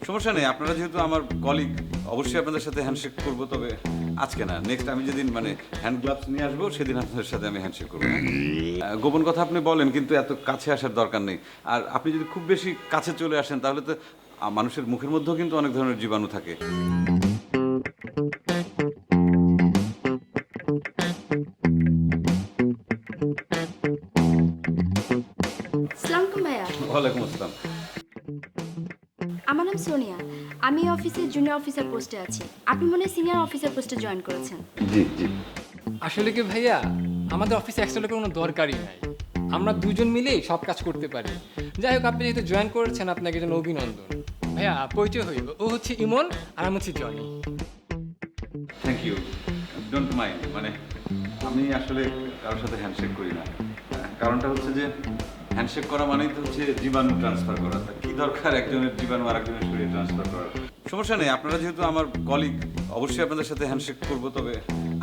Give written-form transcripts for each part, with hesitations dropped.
সমস্যা নেই, আপনারা যেহেতু আমার কলিগ, অবশ্যই আপনাদের সাথে হ্যান্ডশেক করবো, তবে আজকে না, নেক্সট আমি যেদিন হ্যান্ড গ্লাভস নিয়ে আসবো সেদিন আপনাদের সাথে আমি হ্যান্ডশেক করবো। গোপন কথা আপনি বলেন, কিন্তু এত কাছে আসার দরকার নেই। আর আপনি যদি খুব বেশি কাছে চলে আসেন তাহলে তো মানুষের মুখের মধ্যেও কিন্তু অনেক ধরনের জীবাণু থাকে। আসসালামু ভাইয়া। ওয়ালাইকুম আসসালাম। আমার নাম সোনিয়া। আমি এই অফিসে জুনিয়র অফিসার পোস্টে আছি। আপনি মনে হয় সিনিয়র অফিসার পোস্টে জয়েন করেছেন। জি জি। আসলে কি ভাইয়া, আমাদের অফিসে এক্সট্রা কোনো দরকারই নাই। আমরা দুজন মিলেই সব কাজ করতে পারি। যাই হোক, আপনি যেহেতু জয়েন করেছেন, আপনাকে জন্য অভিনন্দন। ভাইয়া, পরিচয় হইব। ও হচ্ছে ইমন আর আমি হচ্ছে Jony. Thank you, don't mind. আমি আসলে কারোর সাথে হ্যান্ডশেক করি না। কারণটা হচ্ছে যে হ্যান্ডশেক করা মানেই তো হচ্ছে জীবাণু ট্রান্সফার করা। তা কি দরকার একজনের জীবাণু আরেকজনের শরীরে ট্রান্সফার করার? সমস্যা নেই, আপনারা যেহেতু আমার কলিগ, অবশ্যই আপনাদের সাথে হ্যান্ডশেক করবো, তবে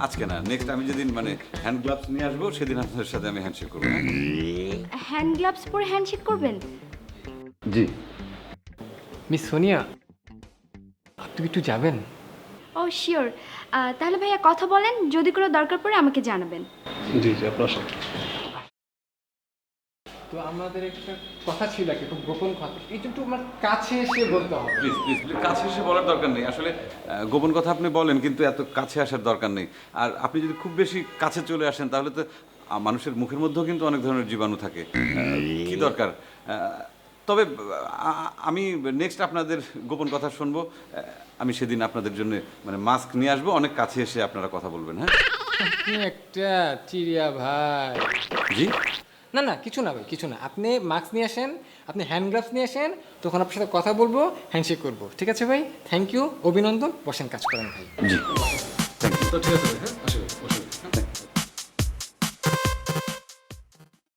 আজকে না, নেক্সট আমি যেদিন হ্যান্ড গ্লাভস নিয়ে আসবো সেদিন আপনাদের সাথে আমি হ্যান্ডশেক করবো। হ্যান্ড গ্লাভস পরে হ্যান্ডশেক করবেন? জি। মিস সোনিয়া, আপনি কি একটু যাবেন? ও শিওর। তাহলে ভাইয়া কথা বলেন, যদি কোনো দরকার পড়ে আমাকে জানাবেন। জি জি, আপনার সাথে। তো আমাদের একটা কথা ছিল, একটা খুব গোপন কথা, এটা একটু আমার কাছে এসে বলতে হবে। প্লিজ প্লিজ প্লিজ, কাছে এসে বলার দরকার নেই। আসলে গোপন কথা আপনি বলেন, কিন্তু এত কাছে আসার দরকার নেই। আর আপনি যদি খুব বেশি কাছে চলে আসেন তাহলে তো মানুষের মুখের মধ্যেও কিন্তু অনেক ধরনের জীবাণু থাকে। কি দরকার? তবে আমি নেক্সট আপনাদের গোপন কথা শুনবো। আমি সেদিন আপনাদের জন্য মাস্ক নিয়ে আসবো, অনেক কাছে এসে আপনারা কথা বলবেন। হ্যাঁ, আপনি একটা চিড়িয়া ভাই। জি। না না, কিছু না ভাই, কিছু না। আপনি মাস্ক নিয়ে আসেন, আপনি হ্যান্ড গ্লাভস নিয়ে আসেন, তখন আপনার সাথে কথা বলবো, হ্যান্ডশেক করবো। ঠিক আছে ভাই, থ্যাংক ইউ, অভিনন্দন। বসেন, কাজ করেন ভাই। জি। তো ঠিক আছে ভাই, হ্যাঁ?